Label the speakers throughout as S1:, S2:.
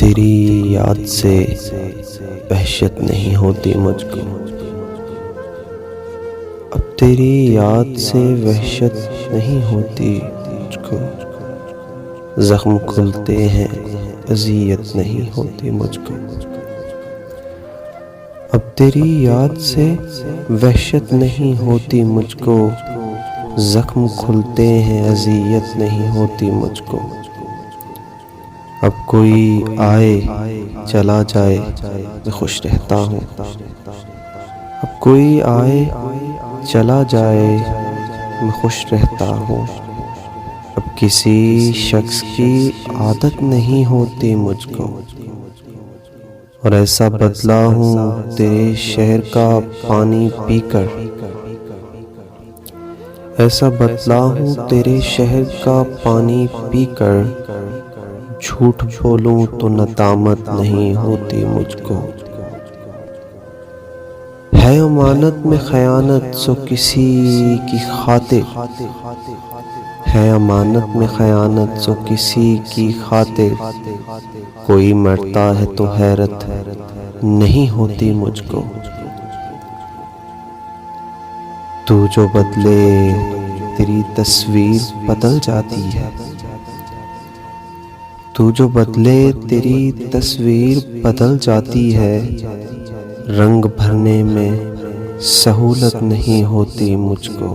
S1: تیری یاد سے وحشت نہیں ہوتی مجھ کو، اب تیری یاد سے وحشت نہیں ہوتی مجھ کو، زخم کھلتے ہیں اذیت نہیں ہوتی مجھ کو، اب تیری یاد سے وحشت نہیں ہوتی مجھ کو، زخم کھلتے ہیں اذیت نہیں ہوتی مجھ کو، اب کوئی آئے چلا جائے میں خوش رہتا ہوں، اب کوئی آئے چلا جائے میں خوش رہتا ہوں، اب کسی شخص کی عادت نہیں ہوتی مجھ کو، اور ایسا بدلا ہوں تیرے شہر کا پانی پی کر، ایسا بدلا ہوں تیرے شہر کا پانی پی کر، جھوٹ بولوں تو ندامت نہیں ہوتی مجھ کو، ہے امانت میں خیانت سو کسی کی خاطر، ہے امانت میں خیانت سو کسی کی خاطر، کوئی مرتا ہے تو حیرت نہیں ہوتی مجھ کو، تو جو بدلے تیری تصویر بدل جاتی ہے، تو جو بدلے تیری تصویر بدل جاتی ہے، رنگ بھرنے میں سہولت نہیں ہوتی مجھ کو،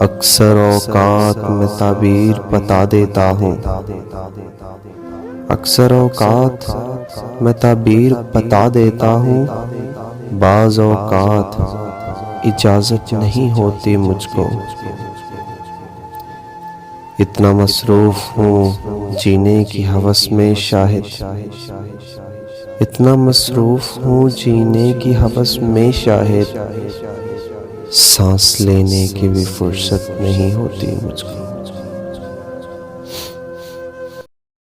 S1: اکثر اوقات میں تعبیر بتا دیتا ہوں، اکثر اوقات میں تعبیر بتا دیتا ہوں، بعض اوقات اجازت نہیں ہوتی مجھ کو، اتنا مصروف ہوں جینے کی ہوس میں شاہد، اتنا مصروف ہوں جینے کی ہوس میں شاہد، سانس لینے کی بھی فرصت نہیں ہوتی مجھ کو۔